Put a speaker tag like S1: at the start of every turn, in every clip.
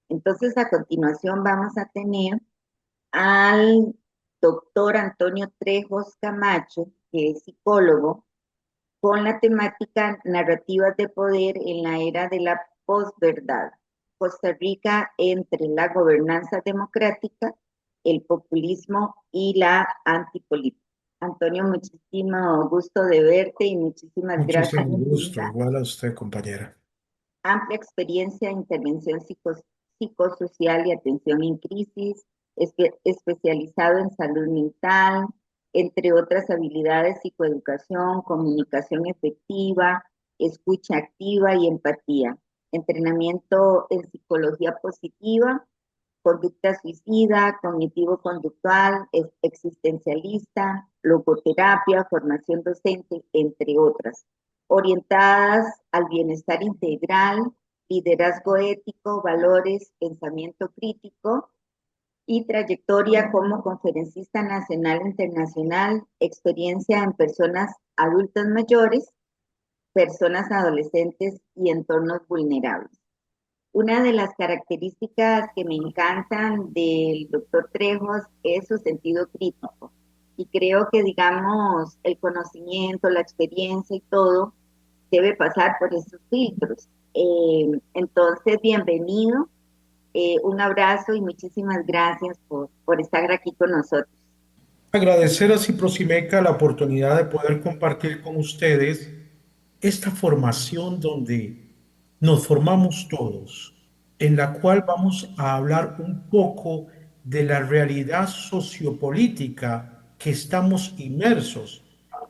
S1: Entonces, a continuación vamos a tener al doctor Antonio Trejos Camacho, que es psicólogo, con la temática Narrativas de Poder en la Era de la Posverdad. Costa Rica entre la gobernanza democrática, el populismo y la antipolítica. Antonio, muchísimo gusto de verte y muchísimas gracias.
S2: Muchísimo gusto, igual a usted, compañera.
S1: Amplia experiencia en intervención psicosocial y atención en crisis, especializado en salud mental, entre otras habilidades, psicoeducación, comunicación efectiva, escucha activa y empatía, entrenamiento en psicología positiva, conducta suicida, cognitivo-conductual, existencialista, logoterapia, formación docente, entre otras, orientadas al bienestar integral, liderazgo ético, valores, pensamiento crítico y trayectoria como conferencista nacional e internacional, experiencia en personas adultas mayores, personas adolescentes y entornos vulnerables. Una de las características que me encantan del doctor Trejos es su sentido crítico. Y creo que, digamos, el conocimiento, la experiencia y todo debe pasar por esos filtros. Entonces, bienvenido, un abrazo y muchísimas gracias por estar aquí con nosotros.
S2: Agradecer a Ciprosimeca la oportunidad de poder compartir con ustedes esta formación donde nos formamos todos, en la cual vamos a hablar un poco de la realidad sociopolítica que estamos inmersos,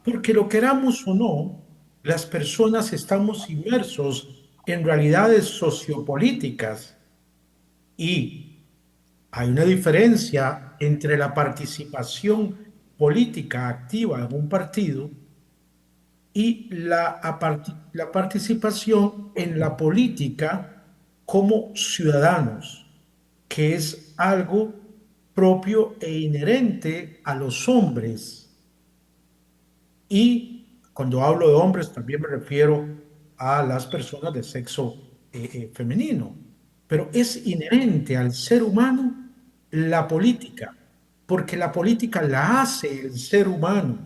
S2: porque lo queramos o no, las personas estamos inmersos en realidades sociopolíticas y hay una diferencia entre la participación política activa en un partido y la participación en la política como ciudadanos, que es algo propio e inherente a los hombres. Y cuando hablo de hombres también me refiero a las personas de sexo femenino. Pero es inherente al ser humano la política, porque la política la hace el ser humano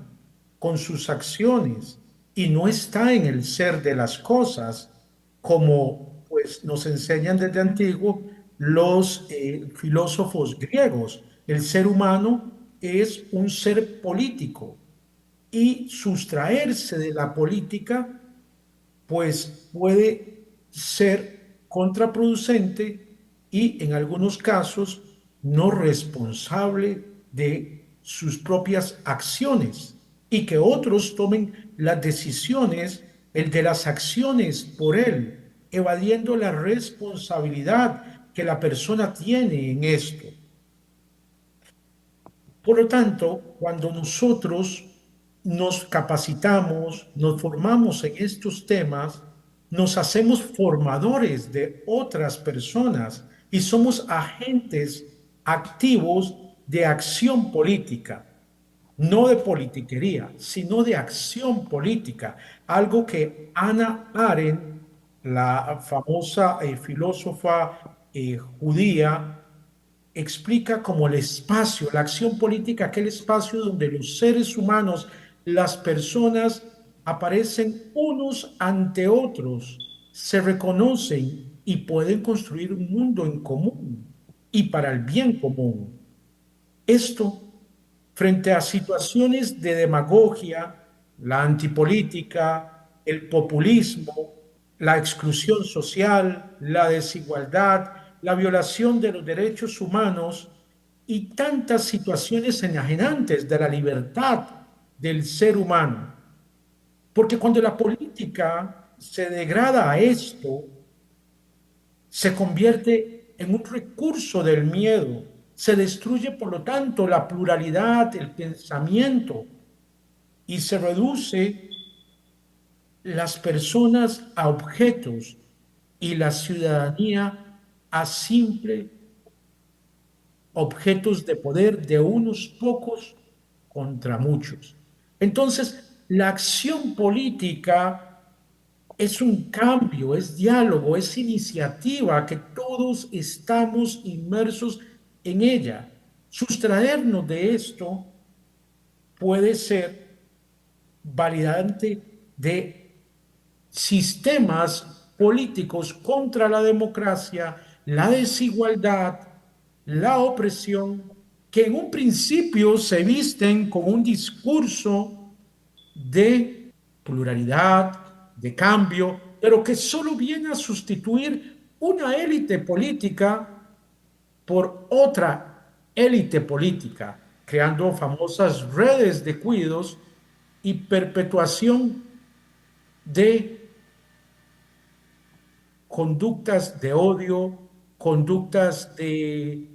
S2: con sus acciones y no está en el ser de las cosas, como pues nos enseñan desde antiguo los filósofos griegos. El ser humano es un ser político y sustraerse de la política, pues puede ser contraproducente y en algunos casos no responsable de sus propias acciones y que otros tomen las decisiones, el de las acciones por él, evadiendo la responsabilidad que la persona tiene en esto. Por lo tanto, cuando nosotros nos capacitamos, nos formamos en estos temas, nos hacemos formadores de otras personas y somos agentes activos de acción política, no de politiquería, sino de acción política, algo que Hannah Arendt, la famosa filósofa judía, explica como el espacio, la acción política, aquel espacio donde los seres humanos, las personas aparecen unos ante otros, se reconocen y pueden construir un mundo en común y para el bien común. Esto frente a situaciones de demagogia, la antipolítica, el populismo, la exclusión social, la desigualdad, la violación de los derechos humanos y tantas situaciones enajenantes de la libertad del ser humano. Porque cuando la política se degrada a esto, se convierte en un recurso del miedo. Se destruye, por lo tanto, la pluralidad, el pensamiento y se reduce las personas a objetos y la ciudadanía a simple objetos de poder de unos pocos contra muchos. Entonces, la acción política es un cambio, es diálogo, es iniciativa, que todos estamos inmersos en ella. Sustraernos de esto puede ser validante de sistemas políticos contra la democracia, la desigualdad, la opresión, que en un principio se visten con un discurso de pluralidad, de cambio, pero que solo viene a sustituir una élite política por otra élite política, creando famosas redes de cuidos y perpetuación de conductas de odio, conductas de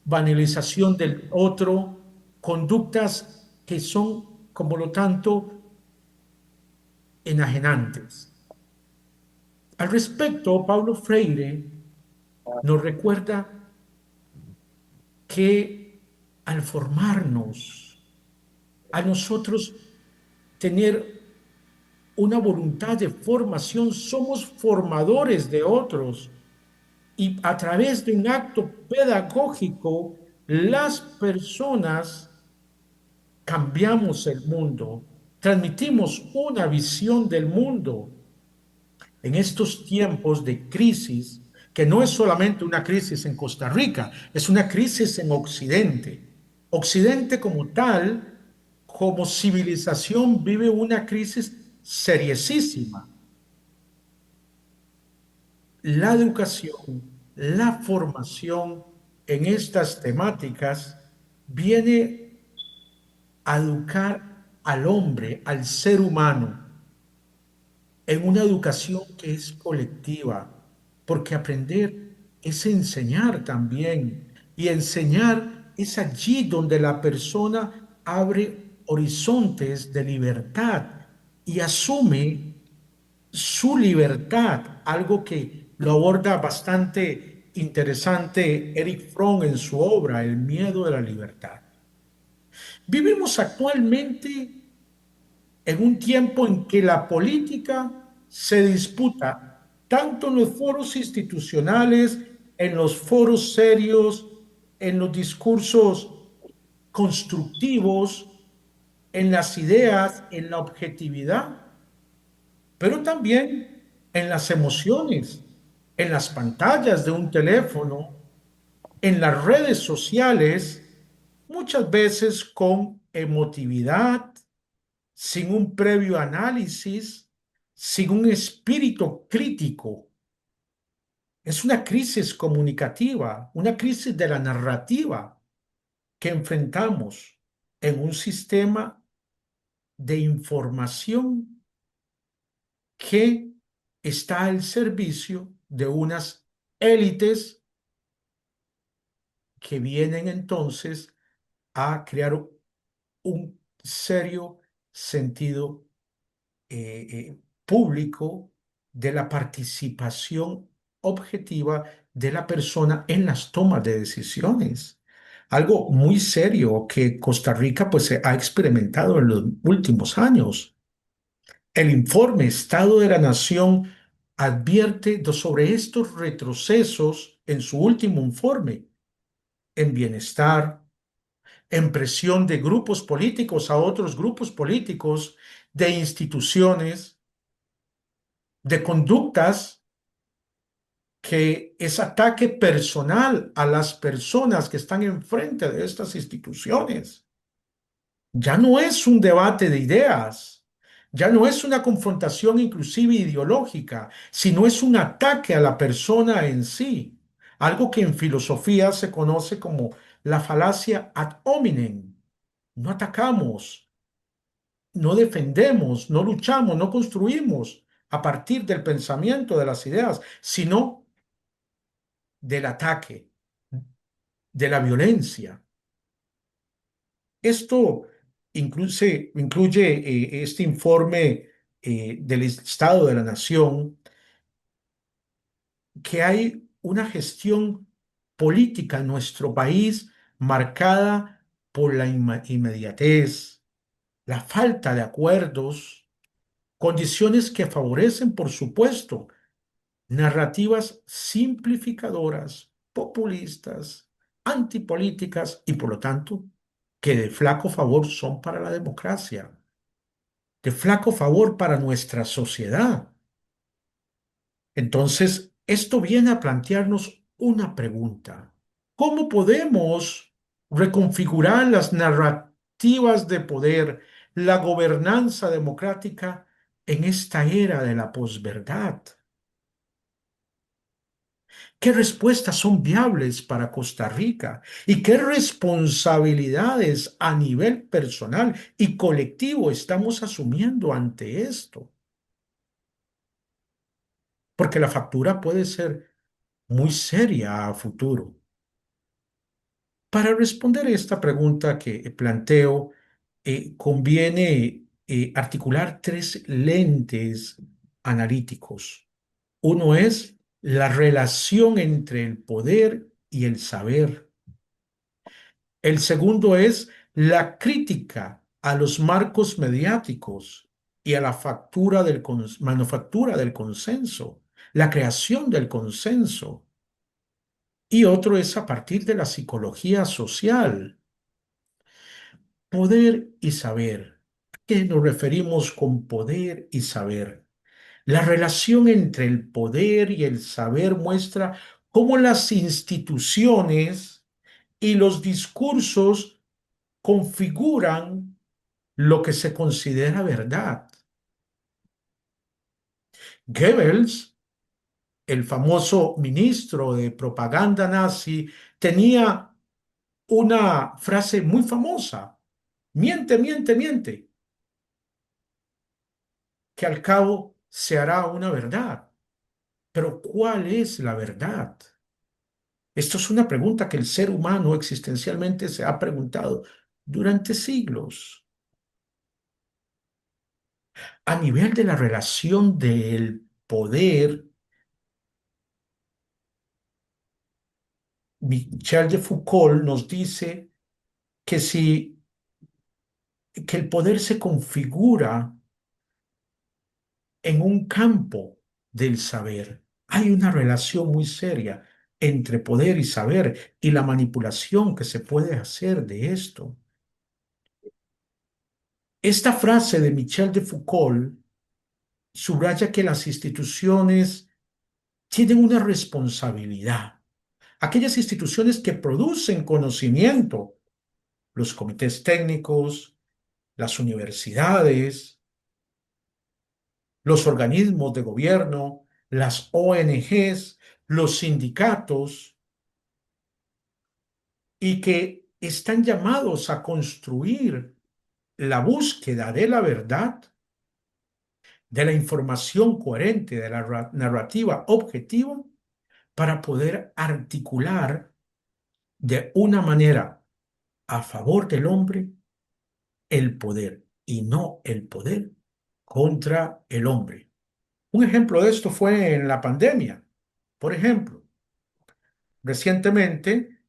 S2: banalización del otro, conductas que son, como lo tanto, enajenantes. Al respecto, Paulo Freire nos recuerda que al formarnos, a nosotros tener una voluntad de formación, somos formadores de otros y a través de un acto pedagógico, las personas cambiamos el mundo, transmitimos una visión del mundo en estos tiempos de crisis, que no es solamente una crisis en Costa Rica, es una crisis en Occidente. Occidente como tal, como civilización, vive una crisis seriosísima. La educación, la formación en estas temáticas viene a educar al hombre, al ser humano, en una educación que es colectiva, porque aprender es enseñar también, y enseñar es allí donde la persona abre horizontes de libertad y asume su libertad, algo que lo aborda bastante interesante Eric Fromm en su obra El miedo de la libertad. Vivimos actualmente en un tiempo en que la política se disputa tanto en los foros institucionales, en los foros serios, en los discursos constructivos, en las ideas, en la objetividad, pero también en las emociones, en las pantallas de un teléfono, en las redes sociales, muchas veces con emotividad, sin un previo análisis, sin un espíritu crítico. Es una crisis comunicativa, una crisis de la narrativa que enfrentamos en un sistema de información que está al servicio de unas élites que vienen entonces a crear un serio sentido público de la participación objetiva de la persona en las tomas de decisiones. Algo muy serio que Costa Rica pues ha experimentado en los últimos años. El informe Estado de la Nación advierte sobre estos retrocesos en su último informe en bienestar, en presión de grupos políticos a otros grupos políticos, de instituciones, de conductas que es ataque personal a las personas que están enfrente de estas instituciones. Ya no es un debate de ideas, ya no es una confrontación inclusive ideológica, sino es un ataque a la persona en sí, algo que en filosofía se conoce como la falacia ad hominem. No atacamos, no defendemos, no luchamos, no construimos a partir del pensamiento, de las ideas, sino del ataque, de la violencia. Esto incluye este informe del Estado de la Nación, que hay una gestión política en nuestro país marcada por la inmediatez, la falta de acuerdos, Condiciones que favorecen, por supuesto, narrativas simplificadoras, populistas, antipolíticas y, por lo tanto, que de flaco favor son para la democracia, de flaco favor para nuestra sociedad. Entonces, esto viene a plantearnos una pregunta. ¿Cómo podemos reconfigurar las narrativas de poder, la gobernanza democrática en esta era de la posverdad? ¿Qué respuestas son viables para Costa Rica? ¿Y qué responsabilidades a nivel personal y colectivo estamos asumiendo ante esto? Porque la factura puede ser muy seria a futuro. Para responder esta pregunta que planteo, conviene articular tres lentes analíticos. Uno es la relación entre el poder y el saber. El segundo es la crítica a los marcos mediáticos y a la manufactura del consenso, la creación del consenso. Y otro es a partir de la psicología social. Poder y saber. ¿A qué nos referimos con poder y saber? La relación entre el poder y el saber muestra cómo las instituciones y los discursos configuran lo que se considera verdad. Goebbels, el famoso ministro de propaganda nazi, tenía una frase muy famosa: miente, miente, miente, que al cabo se hará una verdad. Pero ¿cuál es la verdad? Esto es una pregunta que el ser humano existencialmente se ha preguntado durante siglos. A nivel de la relación del poder, Michel de Foucault nos dice que si que el poder se configura en un campo del saber. Hay una relación muy seria entre poder y saber y la manipulación que se puede hacer de esto. Esta frase de Michel de Foucault subraya que las instituciones tienen una responsabilidad. Aquellas instituciones que producen conocimiento, los comités técnicos, las universidades, los organismos de gobierno, las ONGs, los sindicatos, y que están llamados a construir la búsqueda de la verdad, de la información coherente, de la narrativa objetiva, para poder articular de una manera a favor del hombre el poder y no el poder contra el hombre. Un ejemplo de esto fue en la pandemia. Por ejemplo, recientemente,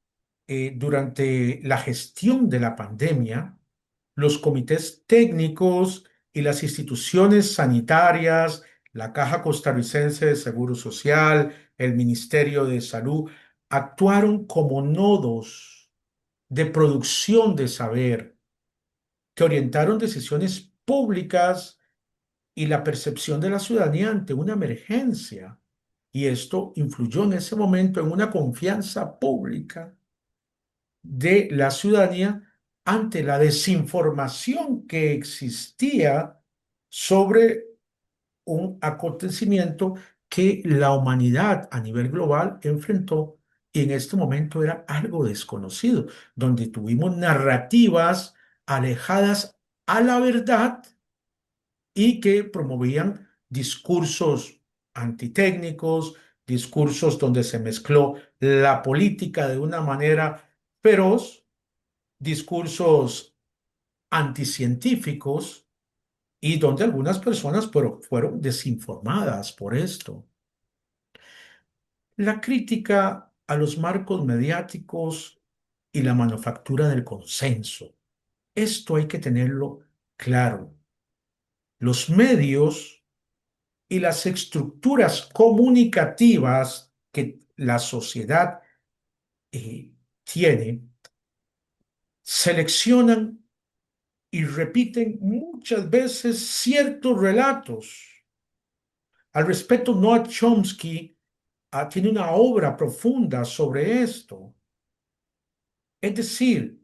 S2: durante la gestión de la pandemia, los comités técnicos y las instituciones sanitarias, la Caja Costarricense de Seguro Social, el Ministerio de Salud, actuaron como nodos de producción de saber que orientaron decisiones públicas y la percepción de la ciudadanía ante una emergencia. Y esto influyó en ese momento en una confianza pública de la ciudadanía ante la desinformación que existía sobre un acontecimiento que la humanidad a nivel global enfrentó y en este momento era algo desconocido, donde tuvimos narrativas alejadas a la verdad y que promovían discursos antitécnicos, discursos donde se mezcló la política de una manera feroz, discursos anticientíficos y donde algunas personas fueron desinformadas por esto. La crítica a los marcos mediáticos y la manufactura del consenso. Esto hay que tenerlo claro. Los medios y las estructuras comunicativas que la sociedad tiene seleccionan y repiten muchas veces ciertos relatos. Al respecto, Noam Chomsky tiene una obra profunda sobre esto. Es decir,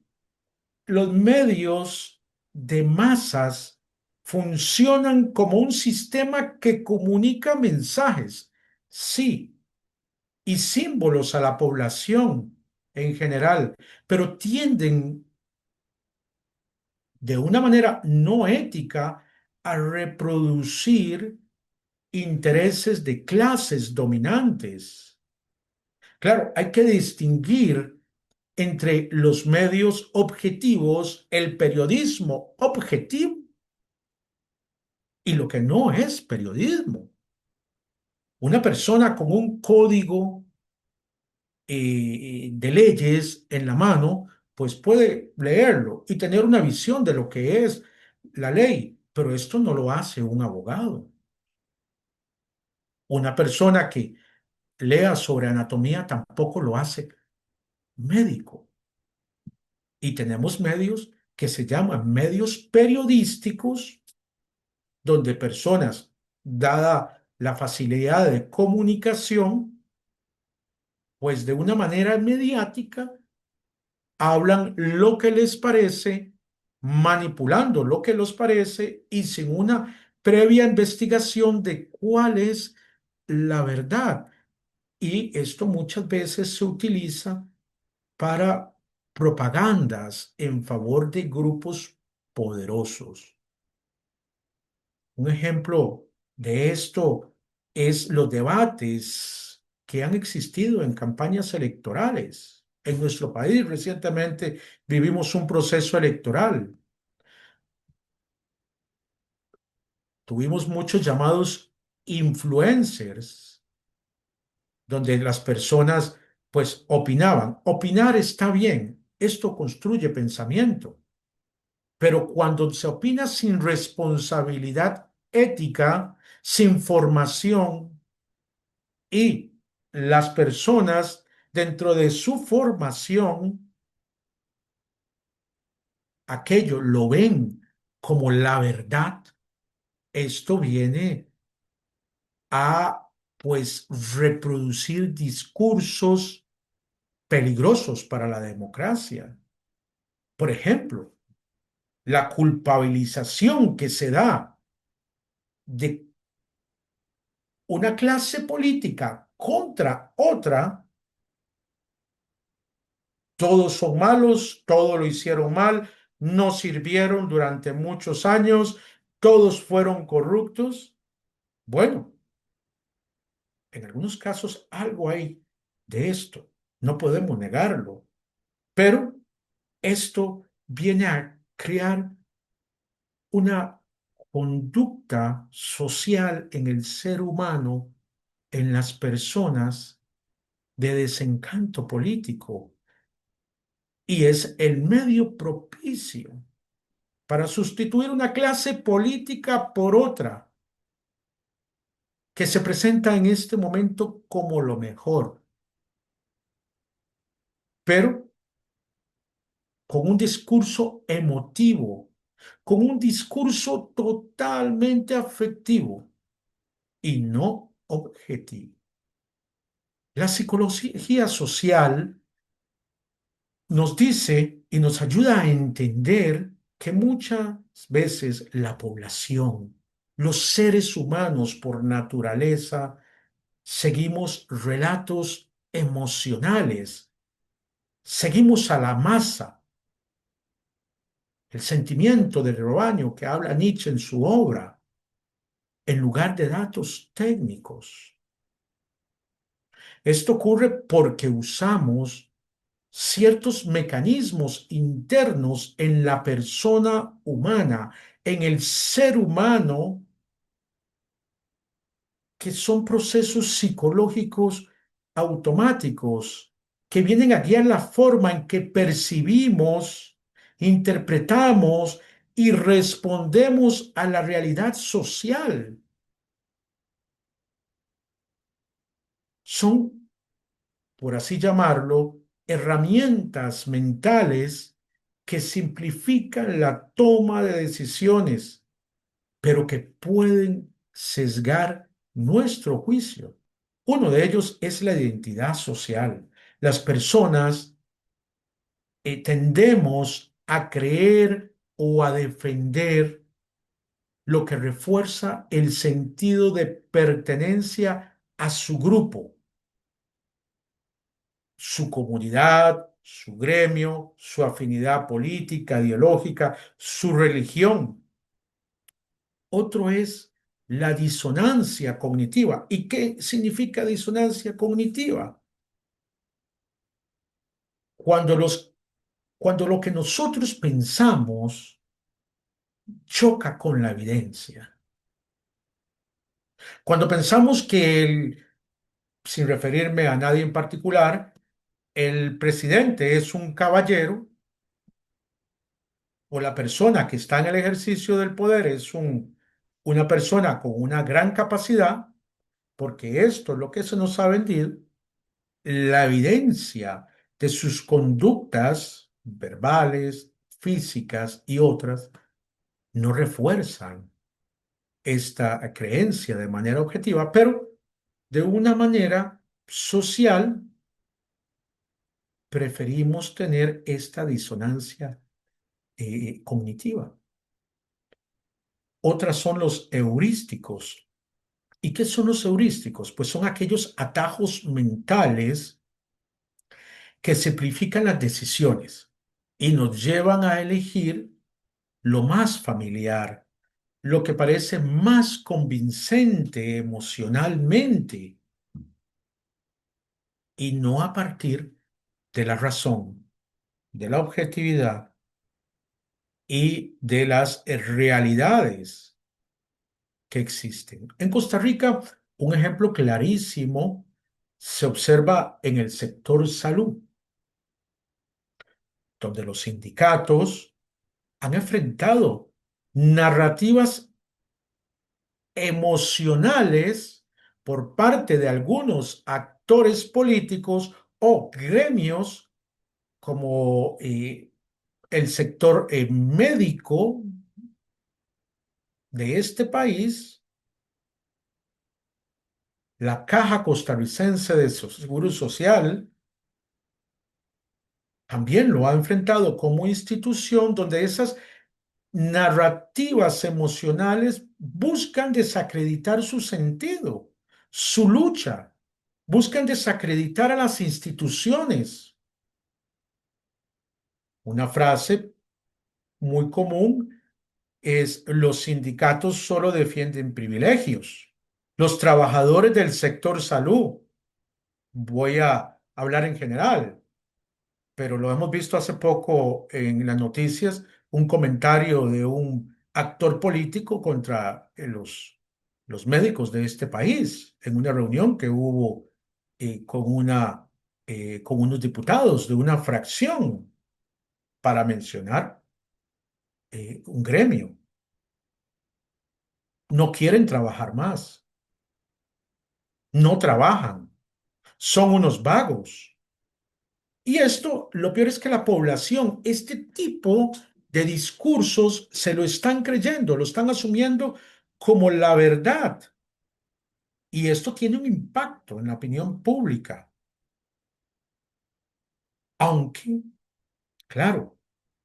S2: los medios de masas funcionan como un sistema que comunica mensajes, sí, y símbolos a la población en general, pero tienden de una manera no ética a reproducir intereses de clases dominantes. Claro, hay que distinguir entre los medios objetivos, el periodismo objetivo y lo que no es periodismo. Una persona con un código de leyes en la mano, pues puede leerlo y tener una visión de lo que es la ley, pero esto no lo hace un abogado. Una persona que lea sobre anatomía tampoco lo hace médico. Y tenemos medios que se llaman medios periodísticos, donde personas, dada la facilidad de comunicación, pues de una manera mediática, hablan lo que les parece, manipulando lo que les parece y sin una previa investigación de cuál es la verdad. Y esto muchas veces se utiliza para propagandas en favor de grupos poderosos. Un ejemplo de esto es los debates que han existido en campañas electorales. En nuestro país recientemente vivimos un proceso electoral. Tuvimos muchos llamados influencers, donde las personas pues opinaban. Opinar está bien, esto construye pensamiento, pero cuando se opina sin responsabilidad ética, sin formación y las personas dentro de su formación, aquello lo ven como la verdad, esto viene a pues reproducir discursos peligrosos para la democracia. Por ejemplo, la culpabilización que se da de una clase política contra otra, todos son malos, todos lo hicieron mal, no sirvieron durante muchos años, todos fueron corruptos. Bueno, en algunos casos algo hay de esto, no podemos negarlo, pero esto viene a crear una conducta social en el ser humano, en las personas, de desencanto político, y es el medio propicio para sustituir una clase política por otra que se presenta en este momento como lo mejor, pero con un discurso emotivo, con un discurso totalmente afectivo y no objetivo. La psicología social nos dice y nos ayuda a entender que muchas veces la población, los seres humanos por naturaleza, seguimos relatos emocionales, seguimos a la masa, el sentimiento del rebaño que habla Nietzsche en su obra, en lugar de datos técnicos. Esto ocurre porque usamos ciertos mecanismos internos en la persona humana, en el ser humano, que son procesos psicológicos automáticos que vienen a guiar la forma en que percibimos, interpretamos y respondemos a la realidad social. Son, por así llamarlo, herramientas mentales que simplifican la toma de decisiones, pero que pueden sesgar nuestro juicio. Uno de ellos es la identidad social. Las personas tendemos a creer o a defender lo que refuerza el sentido de pertenencia a su grupo, su comunidad, su gremio, su afinidad política, ideológica, su religión. Otro es la disonancia cognitiva. ¿Y qué significa disonancia cognitiva? Cuando, cuando lo que nosotros pensamos choca con la evidencia. Cuando pensamos que, sin referirme a nadie en particular, el presidente es un caballero o la persona que está en el ejercicio del poder es una persona con una gran capacidad, porque esto es lo que se nos ha vendido, la evidencia de sus conductas verbales, físicas y otras no refuerzan esta creencia de manera objetiva, pero de una manera social preferimos tener esta disonancia cognitiva. Otras son los heurísticos. ¿Y qué son los heurísticos? Pues son aquellos atajos mentales que simplifican las decisiones y nos llevan a elegir lo más familiar, lo que parece más convincente emocionalmente y no a partir de la razón, de la objetividad y de las realidades que existen. En Costa Rica, un ejemplo clarísimo se observa en el sector salud, donde los sindicatos han enfrentado narrativas emocionales por parte de algunos actores políticos o gremios como el sector médico de este país, la Caja Costarricense de Seguro Social, también lo ha enfrentado como institución donde esas narrativas emocionales buscan desacreditar su sentido, su lucha, buscan desacreditar a las instituciones. Una frase muy común es: los sindicatos solo defienden privilegios. Los trabajadores del sector salud, voy a hablar en general, pero lo hemos visto hace poco en las noticias, un comentario de un actor político contra los médicos de este país en una reunión que hubo con unos diputados de una fracción, para mencionar un gremio. No quieren trabajar más, no trabajan, son unos vagos. Y esto, lo peor es que la población, este tipo de discursos se lo están creyendo, lo están asumiendo como la verdad. Y esto tiene un impacto en la opinión pública. Aunque, claro,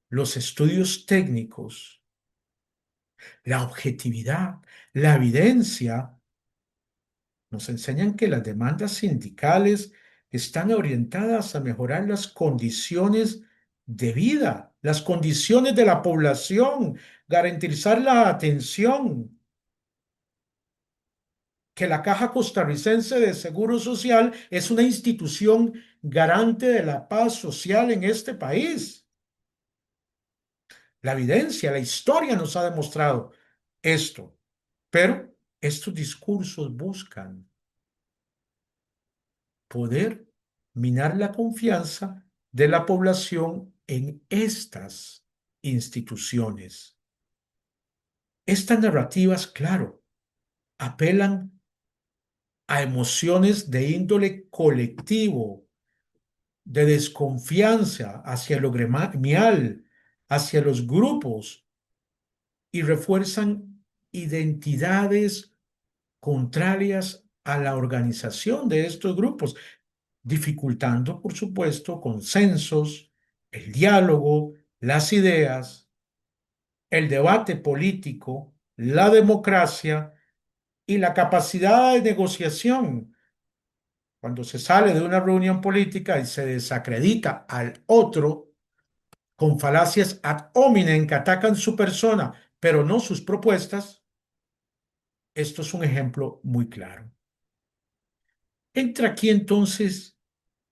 S2: los estudios técnicos, la objetividad, la evidencia nos enseñan que las demandas sindicales están orientadas a mejorar las condiciones de vida, las condiciones de la población, garantizar la atención, que la Caja Costarricense de Seguro Social es una institución garante de la paz social en este país. La evidencia, la historia nos ha demostrado esto, pero estos discursos buscan poder minar la confianza de la población en estas instituciones. Estas narrativas, claro, apelan a emociones de índole colectivo, de desconfianza hacia lo gremial, hacia los grupos, y refuerzan identidades contrarias a la organización de estos grupos, dificultando, por supuesto, consensos, el diálogo, las ideas, el debate político, la democracia y la capacidad de negociación. Cuando se sale de una reunión política y se desacredita al otro con falacias ad hominem que atacan su persona, pero no sus propuestas, esto es un ejemplo muy claro. Entra aquí entonces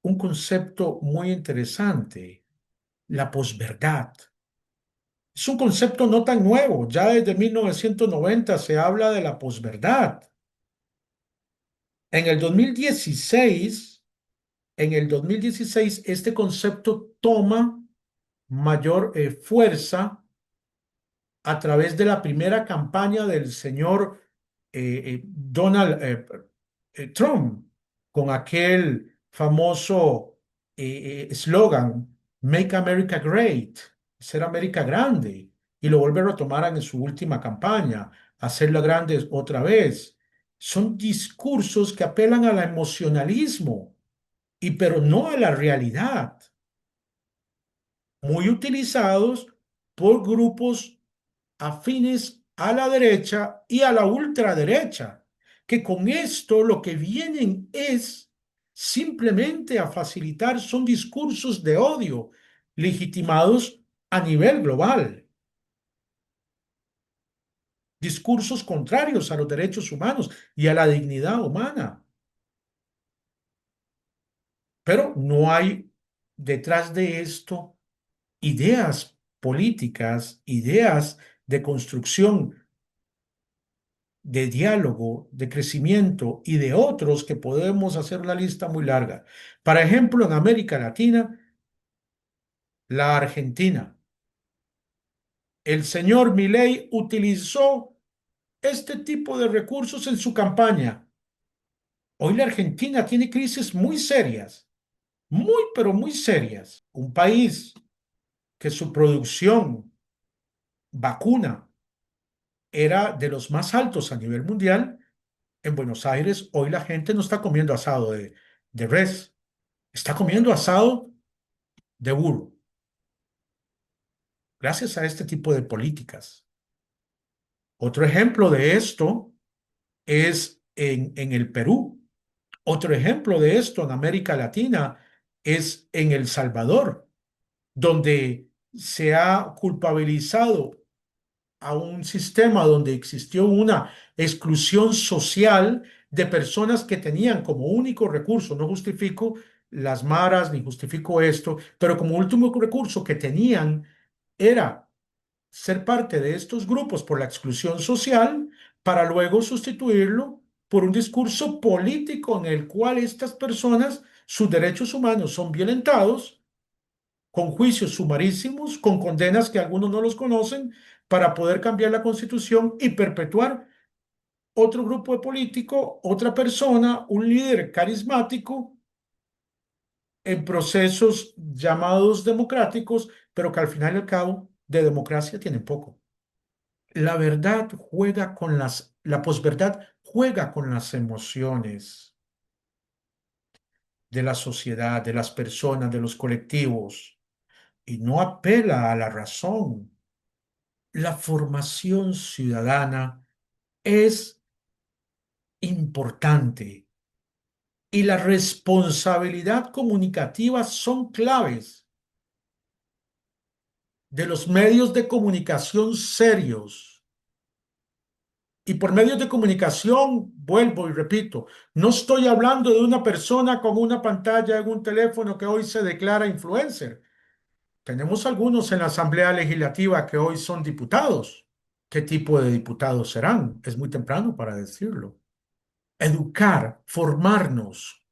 S2: un concepto muy interesante, la posverdad. Es un concepto no tan nuevo, ya desde 1990 se habla de la posverdad. En el 2016, este concepto toma mayor fuerza a través de la primera campaña del señor Donald Trump, con aquel famoso eslogan, Make America Great, ser América grande, y lo vuelve a retomar en su última campaña, hacerla grande otra vez. Son discursos que apelan al emocionalismo, y pero no a la realidad, muy utilizados por grupos afines a la derecha y a la ultraderecha, que con esto lo que vienen es simplemente a facilitar, son discursos de odio legitimados a nivel global, discursos contrarios a los derechos humanos y a la dignidad humana. Pero no hay detrás de esto ideas políticas, ideas de construcción, de diálogo, de crecimiento y de otros que podemos hacer una lista muy larga. Por ejemplo, en América Latina, la Argentina. El señor Milei utilizó este tipo de recursos en su campaña. Hoy la Argentina tiene crisis muy serias, muy, pero muy serias. Un país que su producción vacuna era de los más altos a nivel mundial. En Buenos Aires, hoy la gente no está comiendo asado de res, está comiendo asado de burro, gracias a este tipo de políticas. Otro ejemplo de esto es en el Perú. Otro ejemplo de esto en América Latina es en El Salvador, donde se ha culpabilizado a un sistema donde existió una exclusión social de personas que tenían como único recurso, no justifico las maras ni justifico esto, pero como último recurso que tenían era ser parte de estos grupos por la exclusión social para luego sustituirlo por un discurso político en el cual estas personas, sus derechos humanos son violentados con juicios sumarísimos, con condenas que algunos no los conocen, para poder cambiar la constitución y perpetuar otro grupo de político, otra persona, un líder carismático en procesos llamados democráticos, pero que al final y al cabo de democracia tienen poco. La verdad juega con la posverdad juega con las emociones de la sociedad, de las personas, de los colectivos, y no apela a la razón. La formación ciudadana es importante y la responsabilidad comunicativa son claves de los medios de comunicación serios. Y por medios de comunicación, vuelvo y repito, no estoy hablando de una persona con una pantalla en un teléfono que hoy se declara influencer. Tenemos algunos en la Asamblea Legislativa que hoy son diputados. ¿Qué tipo de diputados serán? Es muy temprano para decirlo. Educar, formarnos,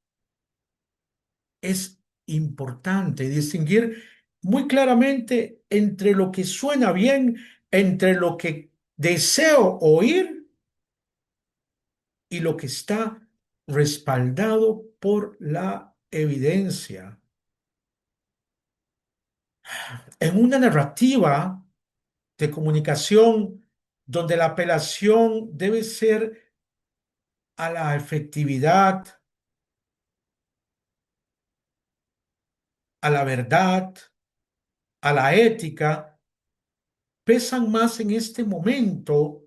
S2: es importante distinguir muy claramente entre lo que suena bien, entre lo que Deseo oír y lo que está respaldado por la evidencia. En una narrativa de comunicación donde la apelación debe ser a la efectividad, a la verdad, a la ética, pesan más en este momento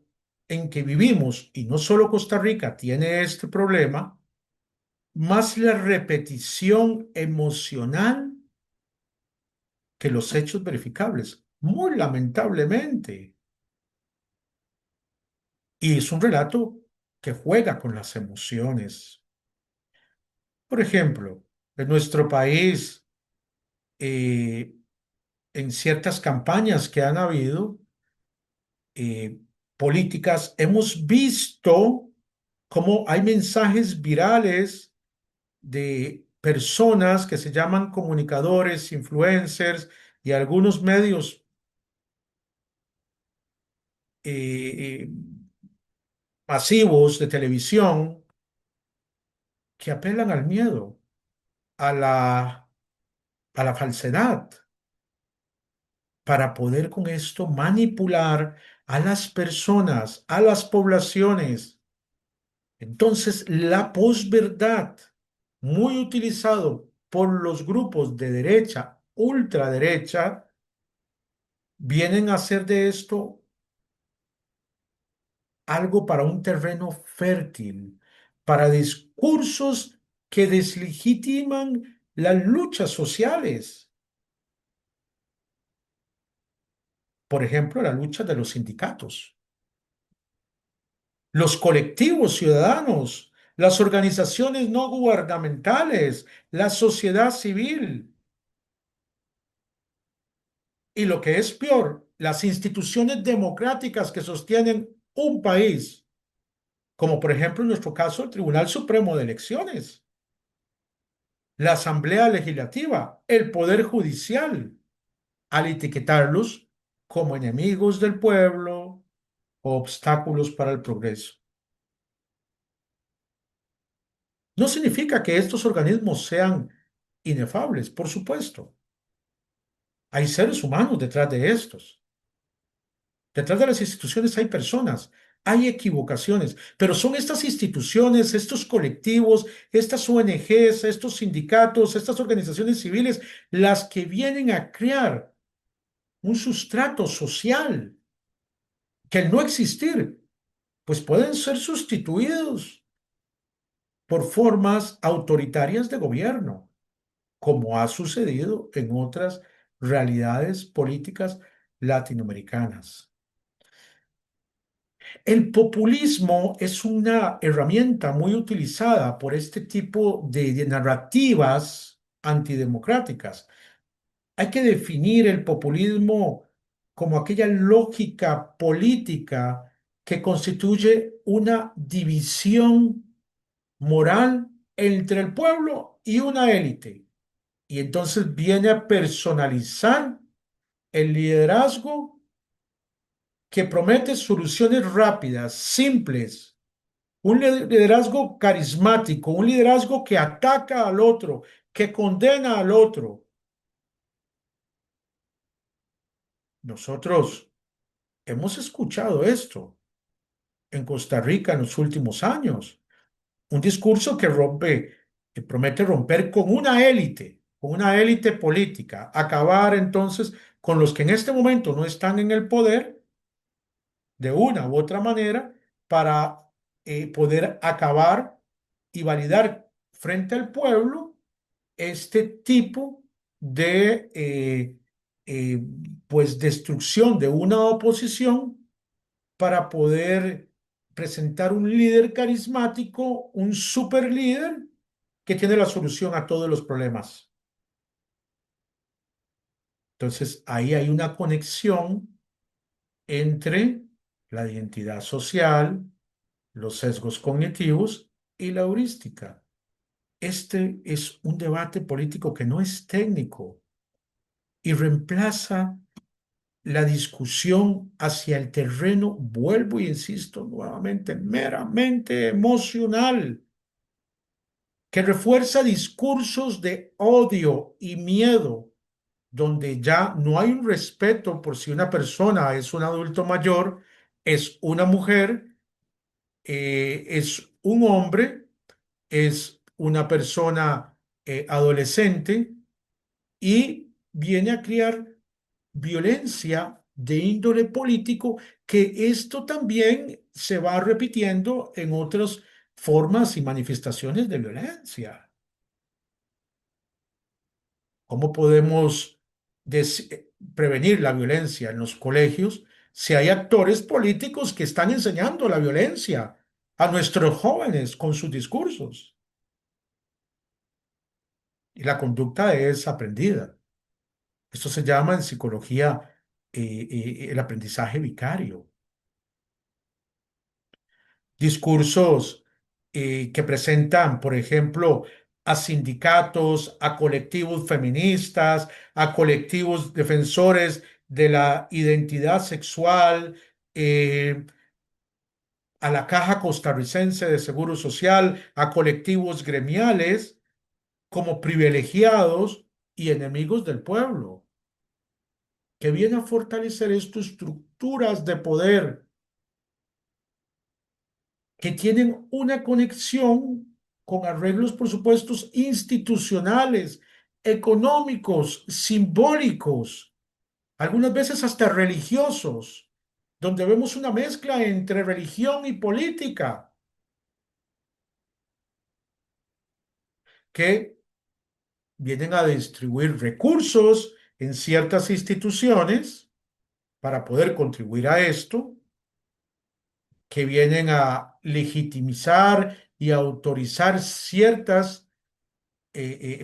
S2: en que vivimos, y no solo Costa Rica tiene este problema, más la repetición emocional que los hechos verificables, muy lamentablemente. Y es un relato que juega con las emociones. Por ejemplo, en nuestro país, eh, en ciertas campañas que han habido, eh, políticas, hemos visto cómo hay mensajes virales de personas que se llaman comunicadores, influencers y algunos medios eh, masivos de televisión que apelan al miedo, a a la falsedad, para poder con esto manipular a las personas, a las poblaciones. Entonces, la posverdad, muy utilizado por los grupos de derecha, ultraderecha, vienen a hacer de esto algo para un terreno fértil, para discursos que deslegitiman las luchas sociales. Por ejemplo, la lucha de los sindicatos, los colectivos ciudadanos, las organizaciones no gubernamentales, la sociedad civil y lo que es peor, las instituciones democráticas que sostienen un país, como por ejemplo en nuestro caso el Tribunal Supremo de Elecciones, la Asamblea Legislativa, el Poder Judicial, al etiquetarlos como enemigos del pueblo o obstáculos para el progreso. No significa que estos organismos sean inefables, por supuesto. Hay seres humanos detrás de estos. Detrás de las instituciones hay personas, hay equivocaciones, pero son estas instituciones, estos colectivos, estas ONGs, estos sindicatos, estas organizaciones civiles, las que vienen a crear un sustrato social que al no existir, pues pueden ser sustituidos por formas autoritarias de gobierno, como ha sucedido en otras realidades políticas latinoamericanas. El populismo es una herramienta muy utilizada por este tipo de narrativas antidemocráticas. Hay que definir el populismo como aquella lógica política que constituye una división moral entre el pueblo y una élite. Y entonces viene a personalizar el liderazgo que promete soluciones rápidas, simples, un liderazgo carismático, un liderazgo que ataca al otro, que condena al otro. Nosotros hemos escuchado esto en Costa Rica en los últimos años. Un discurso que rompe, que promete romper con una élite política, acabar entonces con los que en este momento no están en el poder de una u otra manera para poder acabar y validar frente al pueblo este tipo de eh, pues destrucción de una oposición para poder presentar un líder carismático, un super líder que tiene la solución a todos los problemas. Entonces, ahí hay una conexión entre la identidad social, los sesgos cognitivos y la heurística. Este es un debate político que no es técnico y reemplaza la discusión hacia el terreno, vuelvo y insisto nuevamente, meramente emocional, que refuerza discursos de odio y miedo, donde ya no hay un respeto por si una persona es un adulto mayor, es una mujer, es un hombre, es una persona adolescente y viene a criar violencia de índole político, que esto también se va repitiendo en otras formas y manifestaciones de violencia. ¿Cómo podemos prevenir la violencia en los colegios si hay actores políticos que están enseñando la violencia a nuestros jóvenes con sus discursos? Y la conducta es aprendida. Esto se llama en psicología el aprendizaje vicario. Discursos que presentan, por ejemplo, a sindicatos, a colectivos feministas, a colectivos defensores de la identidad sexual, a la Caja Costarricense de Seguro Social, a colectivos gremiales como privilegiados y enemigos del pueblo, que viene a fortalecer estas estructuras de poder que tienen una conexión con arreglos, por supuesto, institucionales, económicos, simbólicos, algunas veces hasta religiosos, donde vemos una mezcla entre religión y política, que vienen a distribuir recursos en ciertas instituciones para poder contribuir a esto, que vienen a legitimizar y autorizar ciertas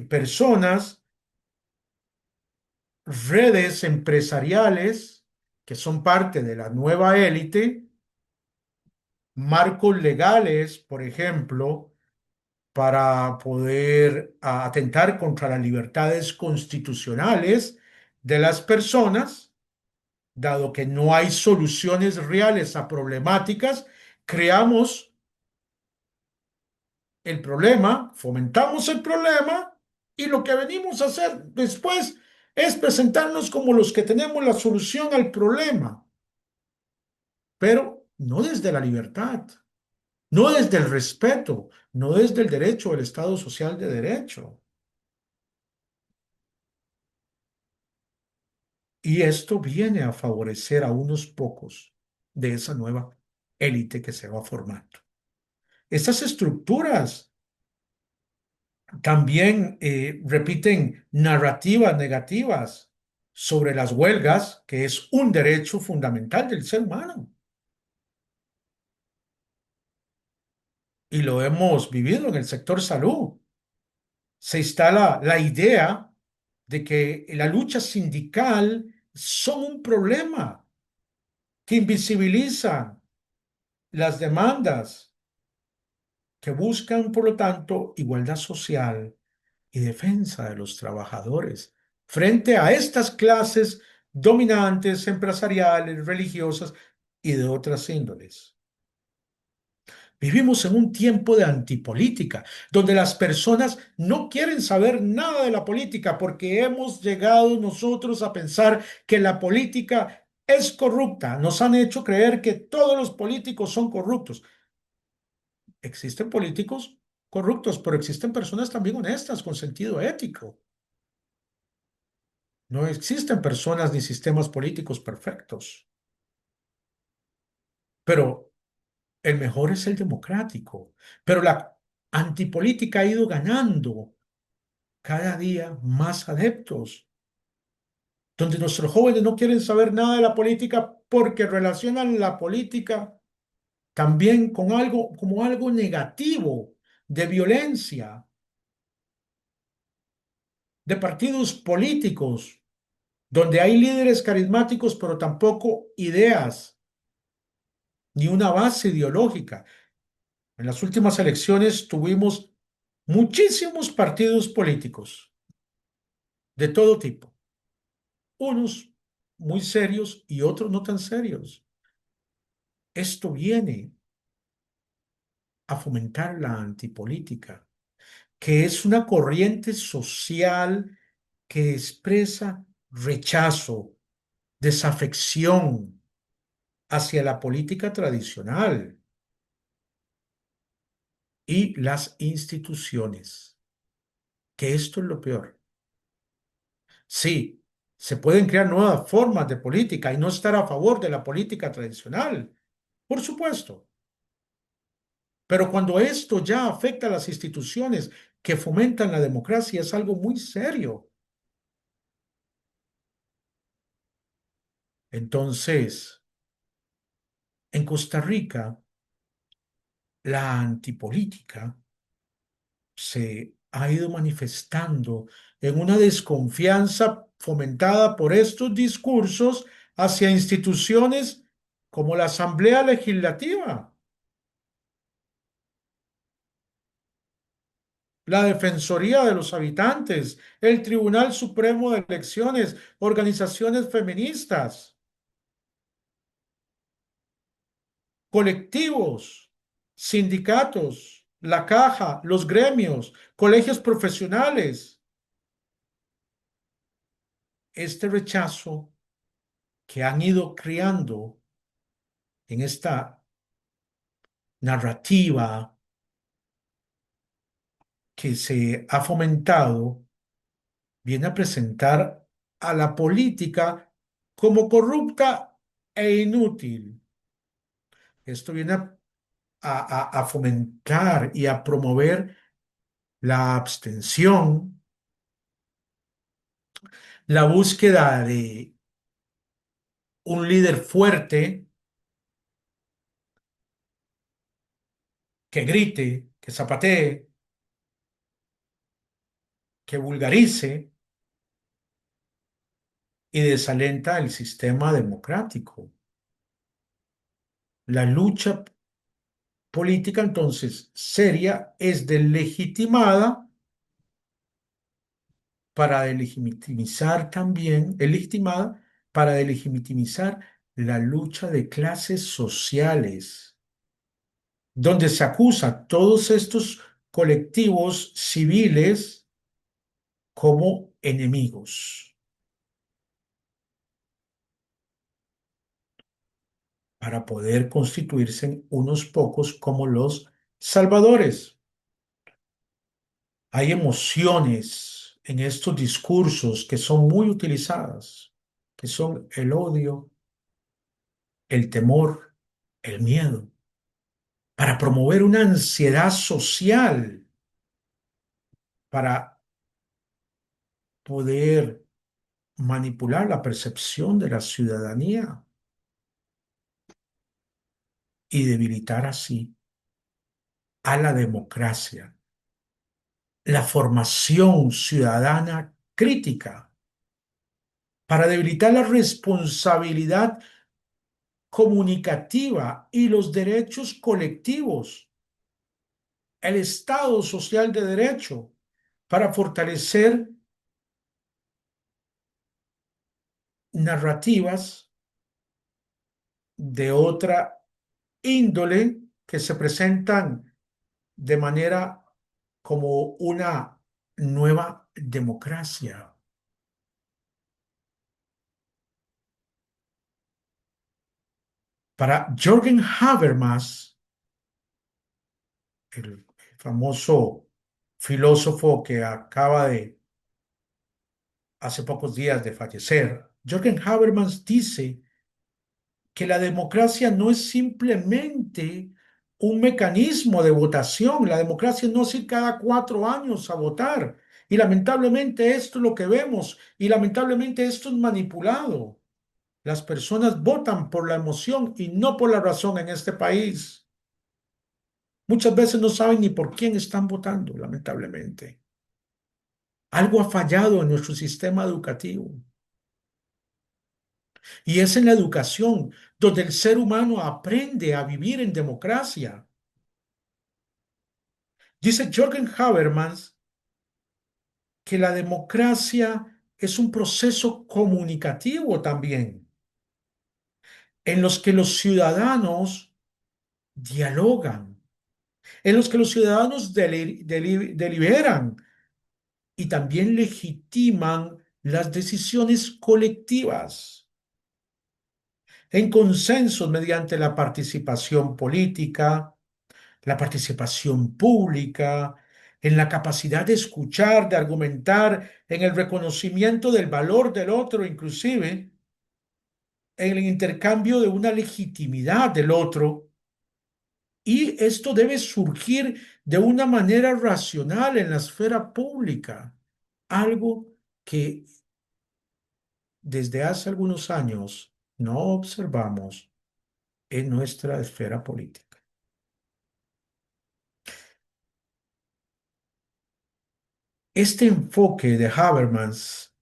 S2: personas, redes empresariales que son parte de la nueva élite, marcos legales, por ejemplo, para poder atentar contra las libertades constitucionales de las personas, dado que no hay soluciones reales a problemáticas, creamos el problema, fomentamos el problema y lo que venimos a hacer después es presentarnos como los que tenemos la solución al problema, pero no desde la libertad, no desde el respeto, no desde el derecho del Estado social de derecho. Y esto viene a favorecer a unos pocos de esa nueva élite que se va formando. Estas estructuras también repiten narrativas negativas sobre las huelgas, que es un derecho fundamental del ser humano. Y lo hemos vivido en el sector salud. Se instala la idea de que la lucha sindical son un problema que invisibilizan las demandas que buscan, por lo tanto, igualdad social y defensa de los trabajadores frente a estas clases dominantes, empresariales, religiosas y de otras índoles. Vivimos en un tiempo de antipolítica, donde las personas no quieren saber nada de la política porque hemos llegado nosotros a pensar que la política es corrupta. Nos han hecho creer que todos los políticos son corruptos. Existen políticos corruptos, pero existen personas también honestas, con sentido ético. No existen personas ni sistemas políticos perfectos, pero el mejor es el democrático. Pero la antipolítica ha ido ganando cada día más adeptos, donde nuestros jóvenes no quieren saber nada de la política porque relacionan la política también con algo como algo negativo, de violencia, de partidos políticos, donde hay líderes carismáticos, pero tampoco ideas ni una base ideológica. En las últimas elecciones tuvimos muchísimos partidos políticos de todo tipo. Unos muy serios y otros no tan serios. Esto viene a fomentar la antipolítica, que es una corriente social que expresa rechazo, desafección hacia la política tradicional y las instituciones, que esto es lo peor. Sí, se pueden crear nuevas formas de política y no estar a favor de la política tradicional, por supuesto, pero cuando esto ya afecta a las instituciones que fomentan la democracia es algo muy serio. Entonces, en Costa Rica, la antipolítica se ha ido manifestando en una desconfianza fomentada por estos discursos hacia instituciones como la Asamblea Legislativa, la Defensoría de los Habitantes, el Tribunal Supremo de Elecciones, organizaciones feministas, colectivos, sindicatos, la caja, los gremios, colegios profesionales. Este rechazo que han ido creando en esta narrativa que se ha fomentado, viene a presentar a la política como corrupta e inútil. Esto viene a fomentar y a promover la abstención, la búsqueda de un líder fuerte que grite, que zapatee, que vulgarice y desalenta el sistema democrático. La lucha política entonces seria es delegitimada para delegitimizar también, es legitimada para delegitimizar la lucha de clases sociales, donde se acusa a todos estos colectivos civiles como enemigos, para poder constituirse en unos pocos como los salvadores. Hay emociones en estos discursos que son muy utilizadas, que son el odio, el temor, el miedo, para promover una ansiedad social, para poder manipular la percepción de la ciudadanía y debilitar así a la democracia, la formación ciudadana crítica, para debilitar la responsabilidad comunicativa y los derechos colectivos, el Estado social de derecho, para fortalecer narrativas de otra índole que se presentan de manera como una nueva democracia. Para Jürgen Habermas, el famoso filósofo que acaba de, hace pocos días de fallecer, Jürgen Habermas dice que la democracia no es simplemente un mecanismo de votación. La democracia no es ir cada 4 años a votar. Y lamentablemente esto es lo que vemos. Y lamentablemente esto es manipulado. Las personas votan por la emoción y no por la razón en este país. Muchas veces no saben ni por quién están votando, lamentablemente. Algo ha fallado en nuestro sistema educativo. Y es en la educación donde el ser humano aprende a vivir en democracia. Dice Jürgen Habermas que la democracia es un proceso comunicativo también, en los que los ciudadanos dialogan, en los que los ciudadanos deliberan y también legitiman las decisiones colectivas en consensos mediante la participación política, la participación pública, en la capacidad de escuchar, de argumentar, en el reconocimiento del valor del otro, inclusive en el intercambio de una legitimidad del otro. Y esto debe surgir de una manera racional en la esfera pública, algo que desde hace algunos años no observamos en nuestra esfera política. Este enfoque de Habermas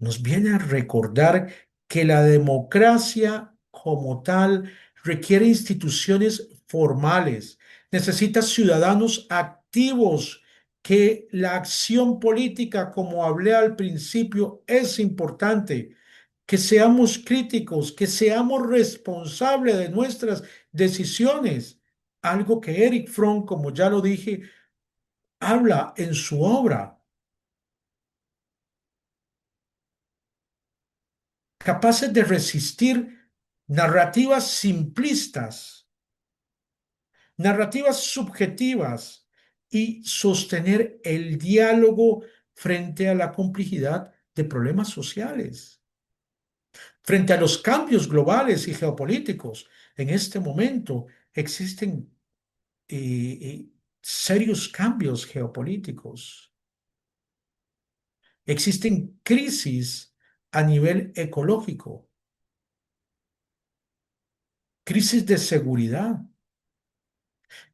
S2: nos viene a recordar que la democracia como tal requiere instituciones formales, necesita ciudadanos activos, que la acción política, como hablé al principio, es importante, que seamos críticos, que seamos responsables de nuestras decisiones, algo que Eric Fromm, como ya lo dije, habla en su obra. Capaces de resistir narrativas simplistas, narrativas subjetivas y sostener el diálogo frente a la complejidad de problemas sociales, frente a los cambios globales y geopolíticos. En este momento existen serios cambios geopolíticos, existen crisis a nivel ecológico, crisis de seguridad,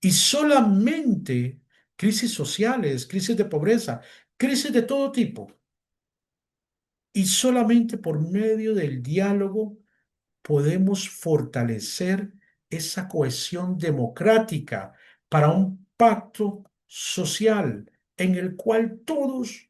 S2: y solamente crisis sociales, crisis de pobreza, crisis de todo tipo. Y solamente por medio del diálogo podemos fortalecer esa cohesión democrática para un pacto social en el cual todos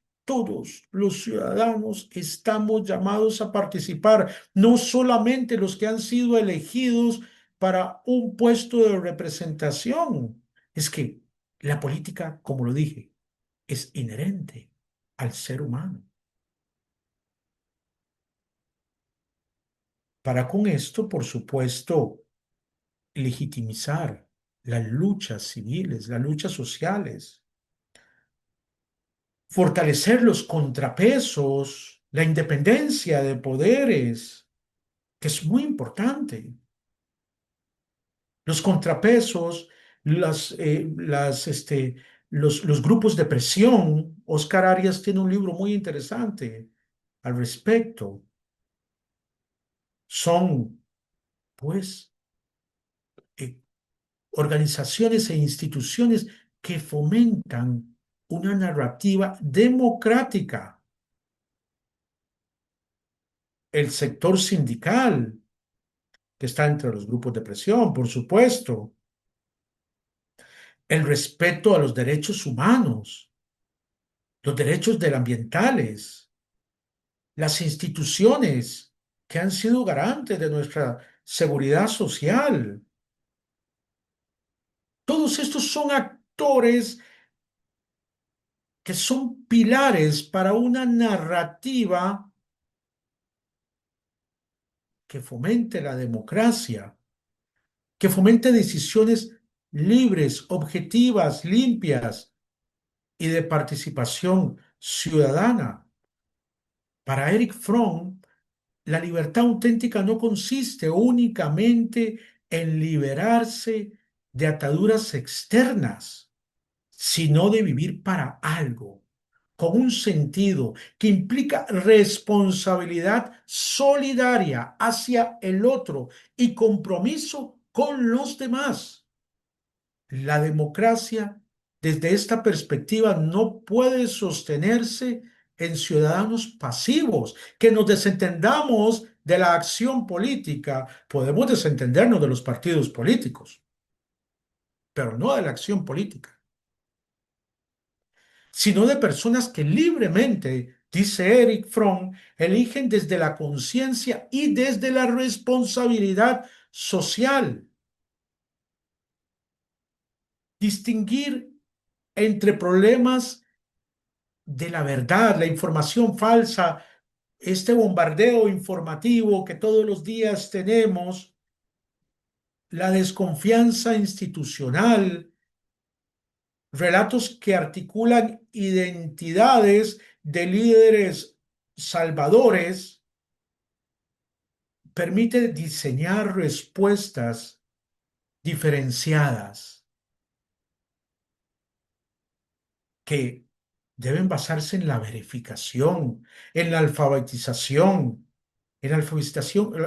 S2: los ciudadanos estamos llamados a participar, no solamente los que han sido elegidos para un puesto de representación. Es que la política, como lo dije, es inherente al ser humano. Para con esto, por supuesto, legitimizar las luchas civiles, las luchas sociales, fortalecer los contrapesos, la independencia de poderes, que es muy importante. Los contrapesos, los grupos de presión. Oscar Arias tiene un libro muy interesante al respecto. Son, pues, eh, organizaciones e instituciones que fomentan una narrativa democrática. El sector sindical, que está entre los grupos de presión, por supuesto. El respeto a los derechos humanos, los derechos del ambientales, las instituciones que han sido garantes de nuestra seguridad social. Todos estos son actores que son pilares para una narrativa que fomente la democracia, que fomente decisiones libres, objetivas, limpias y de participación ciudadana. Para Eric Fromm, la libertad auténtica no consiste únicamente en liberarse de ataduras externas, sino de vivir para algo, con un sentido que implica responsabilidad solidaria hacia el otro y compromiso con los demás. La democracia, desde esta perspectiva, no puede sostenerse en ciudadanos pasivos, que nos desentendamos de la acción política. Podemos desentendernos de los partidos políticos, pero no de la acción política, sino de personas que libremente dice Eric Fromm, eligen desde la conciencia y desde la responsabilidad social. Distinguir entre problemas de la verdad, la información falsa, este bombardeo informativo que todos los días tenemos, la desconfianza institucional, relatos que articulan identidades de líderes salvadores, permite diseñar respuestas diferenciadas que deben basarse en la verificación, en la alfabetización,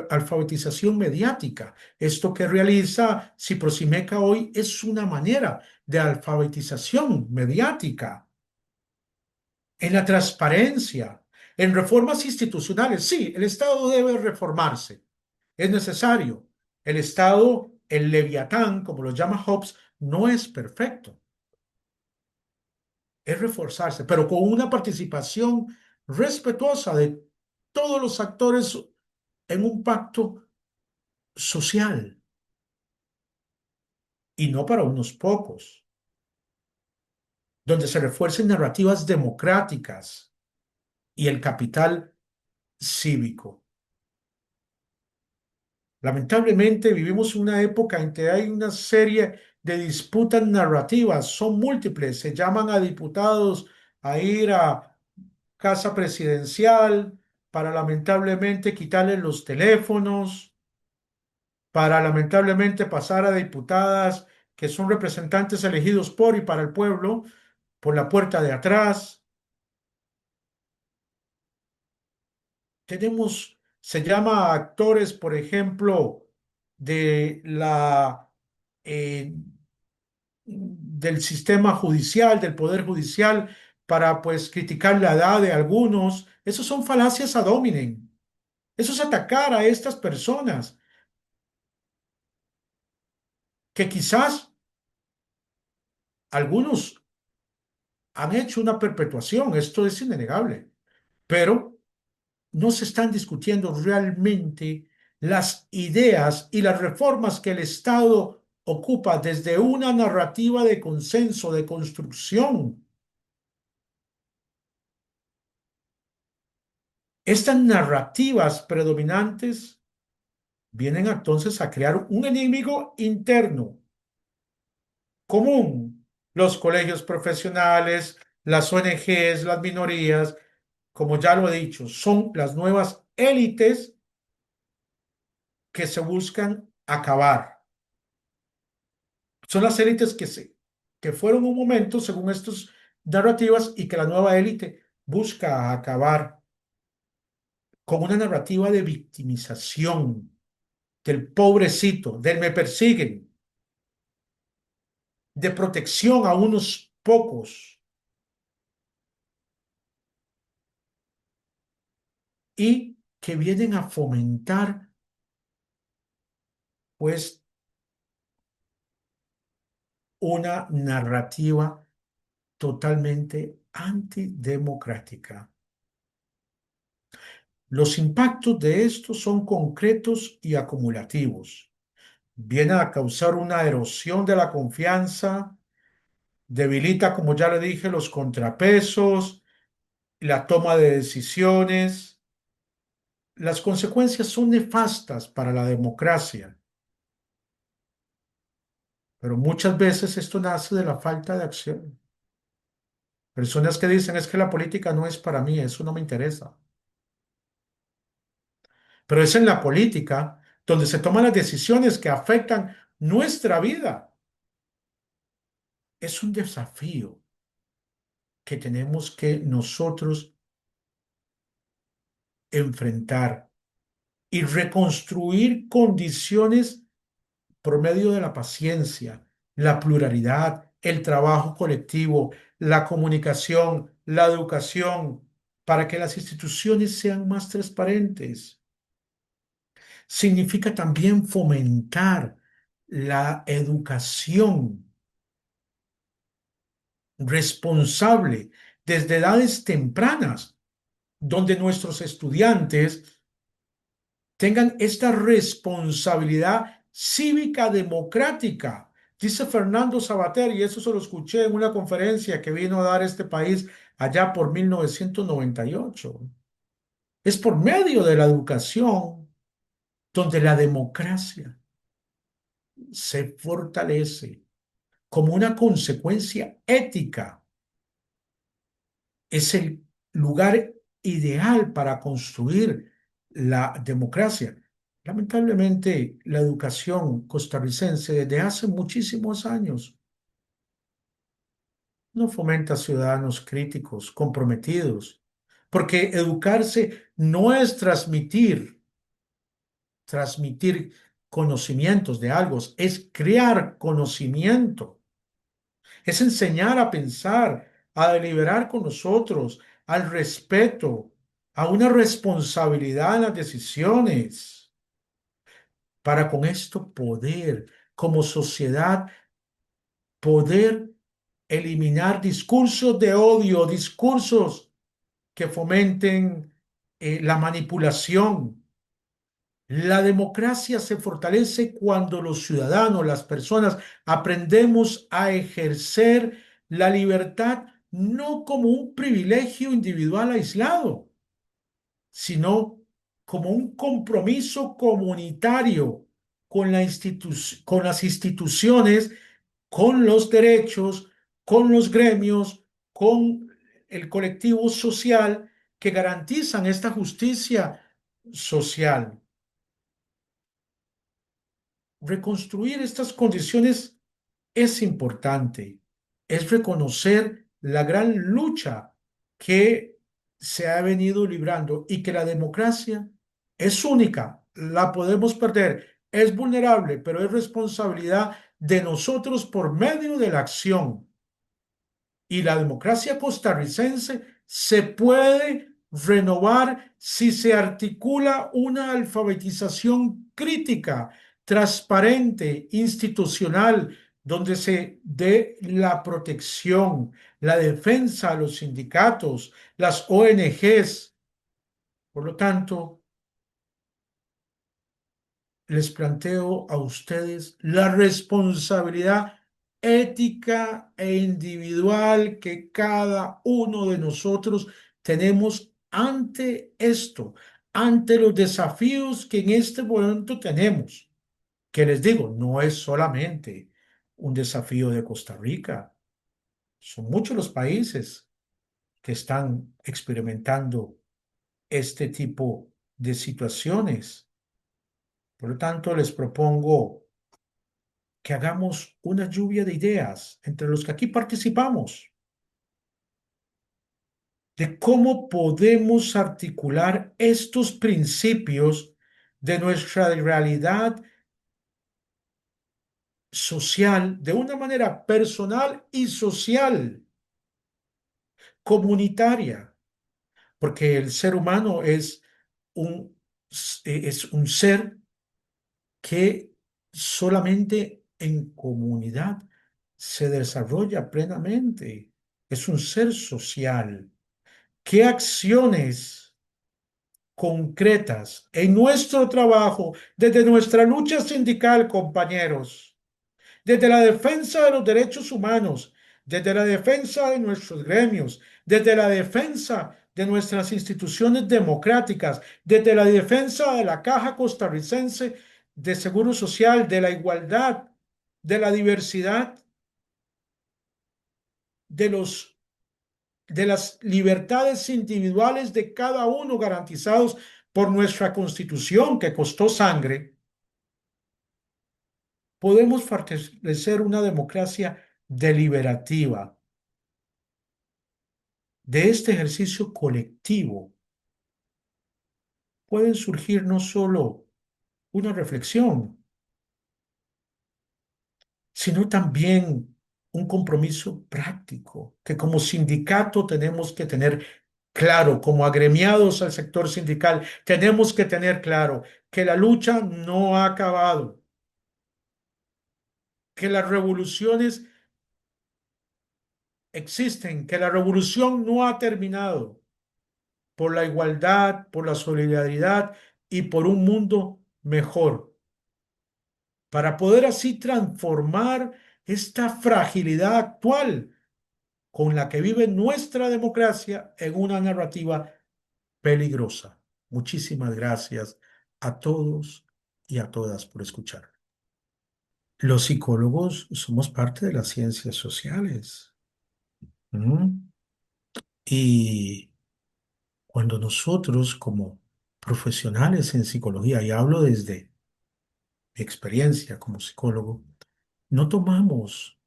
S2: alfabetización mediática. Esto que realiza Ciprosimeca hoy es una manera de alfabetización mediática, en la transparencia, en reformas institucionales. Sí, el Estado debe reformarse, es necesario. El Estado, el Leviatán, como lo llama Hobbes, no es perfecto, es reforzarse, pero con una participación respetuosa de todos los actores en un pacto social y no para unos pocos, donde se refuercen narrativas democráticas y el capital cívico. Lamentablemente vivimos una época en que hay una serie de disputas narrativas, son múltiples, se llaman a diputados a ir a casa presidencial para lamentablemente quitarles los teléfonos, para lamentablemente pasar a diputadas que son representantes elegidos por y para el pueblo por la puerta de atrás. Tenemos, se llama actores, por ejemplo, de la eh, del sistema judicial, del poder judicial, para pues criticar la edad de algunos. Esos son falacias ad hominem. Eso es atacar a estas personas que quizás algunos han hecho una perpetuación, esto es innegable, pero no se están discutiendo realmente las ideas y las reformas que el Estado ocupa desde una narrativa de consenso, de construcción. Estas narrativas predominantes vienen entonces a crear un enemigo interno común. Los colegios profesionales, las ONGs, las minorías, como ya lo he dicho, son las nuevas élites que se buscan acabar. Son las élites que fueron un momento, según estas narrativas, y que la nueva élite busca acabar con una narrativa de victimización del pobrecito, del me persiguen, de protección a unos pocos y que vienen a fomentar, pues, una narrativa totalmente antidemocrática. Los impactos de esto son concretos y acumulativos. Viene a causar una erosión de la confianza, debilita, como ya le dije, los contrapesos, la toma de decisiones. Las consecuencias son nefastas para la democracia, pero muchas veces esto nace de la falta de acción. Personas que dicen es que la política no es para mí, eso no me interesa. Pero es en la política donde se toman las decisiones que afectan nuestra vida. Es un desafío que tenemos que nosotros enfrentar y reconstruir condiciones por medio de la paciencia, la pluralidad, el trabajo colectivo, la comunicación, la educación, para que las instituciones sean más transparentes. Significa también fomentar la educación responsable desde edades tempranas. donde nuestros estudiantes tengan esta responsabilidad cívica democrática. Dice Fernando Sabater, y eso se lo escuché en una conferencia que vino a dar este país allá por 1998. Es por medio de la educación donde la democracia se fortalece como una consecuencia ética. Es el lugar ideal para construir la democracia. Lamentablemente, la educación costarricense desde hace muchísimos años no fomenta ciudadanos críticos, comprometidos, porque educarse no es transmitir conocimientos de algo, es crear conocimiento, es enseñar a pensar, a deliberar con nosotros, al respeto, a una responsabilidad en las decisiones, para con esto poder, como sociedad, poder eliminar discursos de odio, discursos que fomenten la manipulación. La democracia se fortalece cuando los ciudadanos, las personas, aprendemos a ejercer la libertad no como un privilegio individual aislado, sino como un compromiso comunitario con con las instituciones, con los derechos, con los gremios, con el colectivo social que garantizan esta justicia social. Reconstruir estas condiciones es importante, es reconocer la gran lucha que se ha venido librando y que la democracia es única, la podemos perder, es vulnerable, pero es responsabilidad de nosotros por medio de la acción. Y la democracia costarricense se puede renovar si se articula una alfabetización crítica, transparente, institucional, donde se dé la protección, la defensa a los sindicatos, las ONGs. Por lo tanto, les planteo a ustedes la responsabilidad ética e individual que cada uno de nosotros tenemos ante esto, ante los desafíos que en este momento tenemos, que les digo, no es solamente un desafío de Costa Rica, son muchos los países que están experimentando este tipo de situaciones. Por lo tanto, les propongo que hagamos una lluvia de ideas entre los que aquí participamos, de cómo podemos articular estos principios de nuestra realidad social de una manera personal y social, comunitaria, porque el ser humano un, es un ser que solamente en comunidad se desarrolla plenamente. Es un ser social. ¿Qué acciones concretas en nuestro trabajo, desde nuestra lucha sindical, compañeros, desde la defensa de los derechos humanos, desde la defensa de nuestros gremios, desde la defensa de nuestras instituciones democráticas, desde la defensa de la Caja Costarricense de Seguro Social, de la igualdad, de la diversidad, de de las libertades individuales de cada uno garantizados por nuestra Constitución que costó sangre, podemos fortalecer una democracia deliberativa. De este ejercicio colectivo pueden surgir no solo una reflexión, sino también un compromiso práctico que como sindicato tenemos que tener claro, como agremiados al sector sindical, tenemos que tener claro que la lucha no ha acabado, que las revoluciones existen, que la revolución no ha terminado, por la igualdad, por la solidaridad y por un mundo mejor, para poder así transformar esta fragilidad actual con la que vive nuestra democracia en una narrativa peligrosa. Muchísimas gracias a todos y a todas por escuchar. Los psicólogos somos parte de las ciencias sociales. ¿Mm? Y cuando nosotros como profesionales en psicología, y hablo desde mi experiencia como psicólogo, no tomamos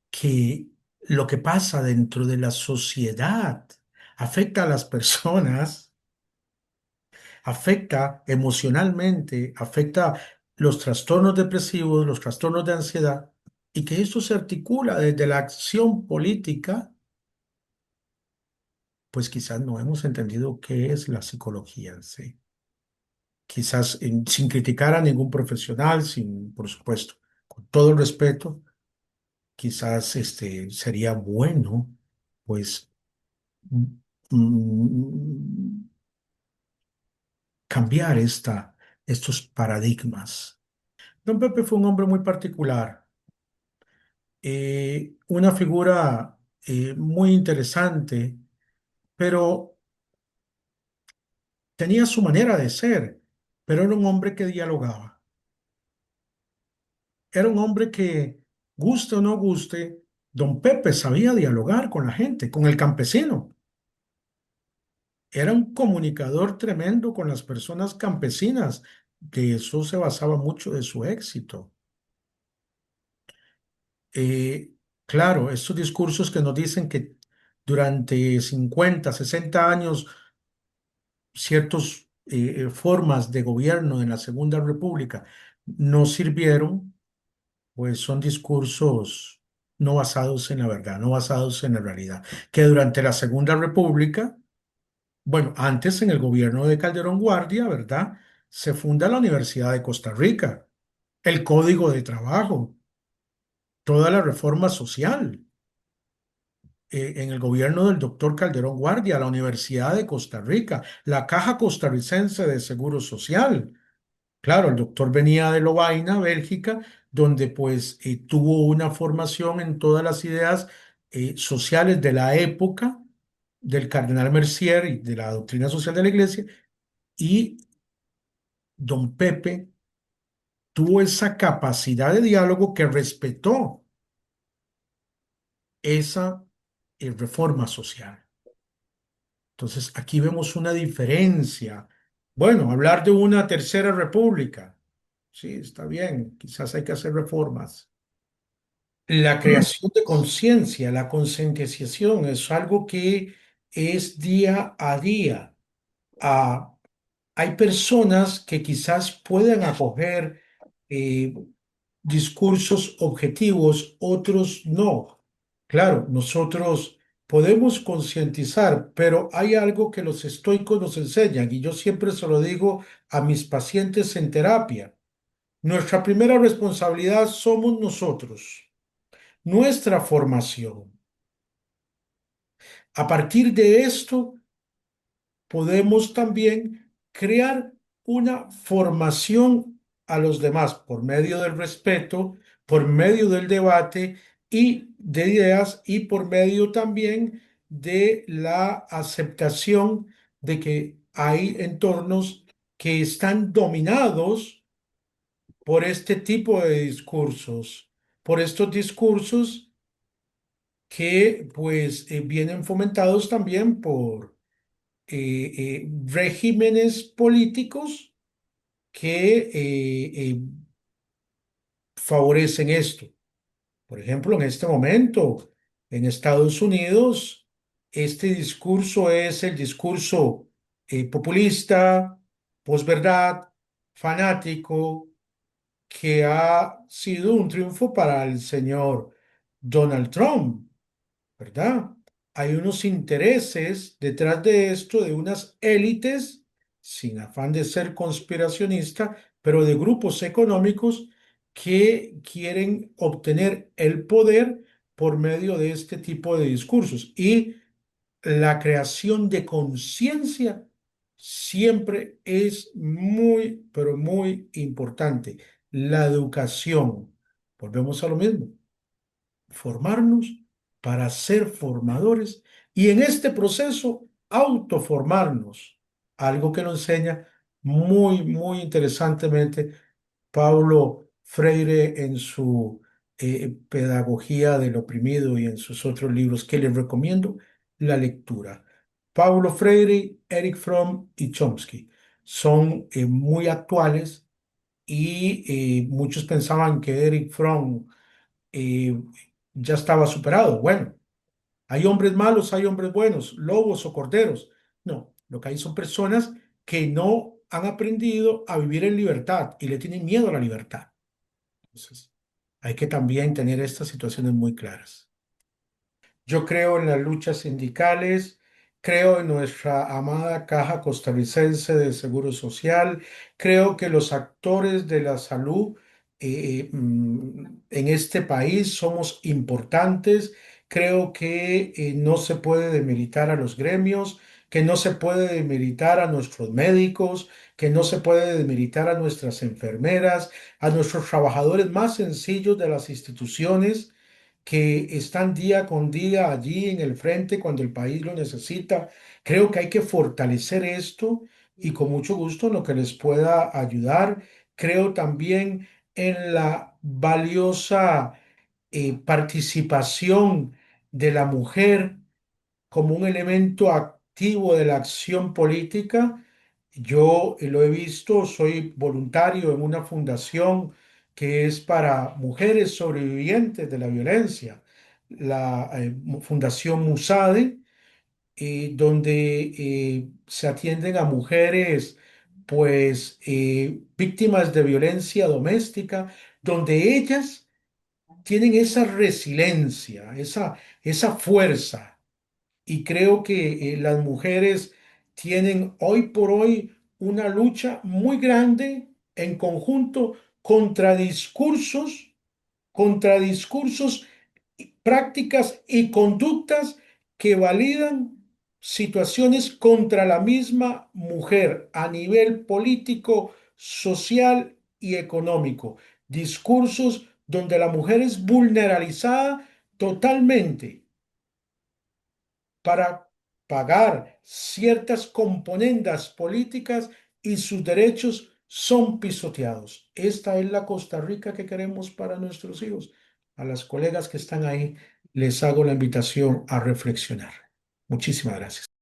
S2: que lo que pasa dentro de la sociedad afecta a las personas, afecta emocionalmente, afecta los trastornos depresivos, los trastornos de ansiedad, y que esto se articula desde la acción política, pues quizás no hemos entendido qué es la psicología en sí. Quizás sin criticar a ningún profesional, sin, por supuesto, con todo el respeto, quizás sería bueno, pues, mm, mm, cambiar estos paradigmas. Don Pepe fue un hombre muy particular, una figura muy interesante, pero tenía su manera de ser, pero era un hombre que dialogaba. Era un hombre que, guste o no guste, don Pepe sabía dialogar con la gente, con el campesino. Era un comunicador tremendo con las personas campesinas. De eso se basaba mucho de su éxito. Eh, claro, estos discursos que nos dicen que durante 50, 60 años, ciertas formas de gobierno en la Segunda República no sirvieron, pues son discursos no basados en la verdad, no basados en la realidad. Que durante la Segunda República, bueno, antes en el gobierno de Calderón Guardia, ¿verdad? Se funda la Universidad de Costa Rica, el Código de Trabajo, toda la reforma social. En el gobierno del doctor Calderón Guardia, la Universidad de Costa Rica, la Caja Costarricense de Seguro Social. Claro, el doctor venía de Lovaina, Bélgica, donde pues tuvo una formación en todas las ideas sociales de la época del cardenal Mercier y de la doctrina social de la Iglesia, y don Pepe tuvo esa capacidad de diálogo que respetó esa reforma social. Entonces, aquí vemos una diferencia. Bueno, hablar de una tercera república, sí, está bien, quizás hay que hacer reformas. La creación de conciencia, la concientización es algo que es día a día. Ah, hay personas que quizás puedan acoger eh, discursos objetivos, otros no. Claro, nosotros podemos concientizar, pero hay algo que los estoicos nos enseñan y yo siempre se lo digo a mis pacientes en terapia. Nuestra primera responsabilidad somos nosotros, nuestra formación. A partir de esto, podemos también crear una formación a los demás por medio del respeto, por medio del debate y de ideas y por medio también de la aceptación de que hay entornos que están dominados por este tipo de discursos, por estos discursos que pues vienen fomentados también por regímenes políticos que favorecen esto. Por ejemplo, en este momento, en Estados Unidos, este discurso es el discurso populista, posverdad, fanático, que ha sido un triunfo para el señor Donald Trump. ¿Verdad? Hay unos intereses detrás de esto, de unas élites, sin afán de ser conspiracionista, pero de grupos económicos que quieren obtener el poder por medio de este tipo de discursos. Y la creación de conciencia siempre es muy, pero muy importante. La educación. Volvemos a lo mismo, formarnos para ser formadores y en este proceso autoformarnos, algo que nos enseña muy, muy interesantemente Paulo Freire en su Pedagogía del Oprimido y en sus otros libros que les recomiendo la lectura. Paulo Freire, Eric Fromm y Chomsky son muy actuales y muchos pensaban que Eric Fromm eh, ya estaba superado. Bueno, hay hombres malos, hay hombres buenos, lobos o corderos. No, lo que hay son personas que no han aprendido a vivir en libertad y le tienen miedo a la libertad. Entonces, hay que también tener estas situaciones muy claras. Yo creo en las luchas sindicales, creo en nuestra amada Caja Costarricense de Seguro Social, creo que los actores de la salud en este país somos importantes, creo que no se puede demeritar a los gremios, que no se puede demeritar a nuestros médicos, que no se puede demeritar a nuestras enfermeras, a nuestros trabajadores más sencillos de las instituciones que están día con día allí en el frente cuando el país lo necesita. Creo que hay que fortalecer esto y con mucho gusto en lo que les pueda ayudar. Creo también en la valiosa participación de la mujer como un elemento activo de la acción política. Yo lo he visto, soy voluntario en una fundación que es para mujeres sobrevivientes de la violencia, la Fundación Musade, donde se atienden a mujeres pues víctimas de violencia doméstica, donde ellas tienen esa resiliencia, esa fuerza y creo que las mujeres tienen hoy por hoy una lucha muy grande en conjunto contra discursos, prácticas y conductas que validan situaciones contra la misma mujer a nivel político, social y económico. Discursos donde la mujer es vulnerabilizada totalmente para pagar ciertas componendas políticas y sus derechos son pisoteados. Esta es la Costa Rica que queremos para nuestros hijos. A las colegas que están ahí les hago la invitación a reflexionar. Muchísimas gracias.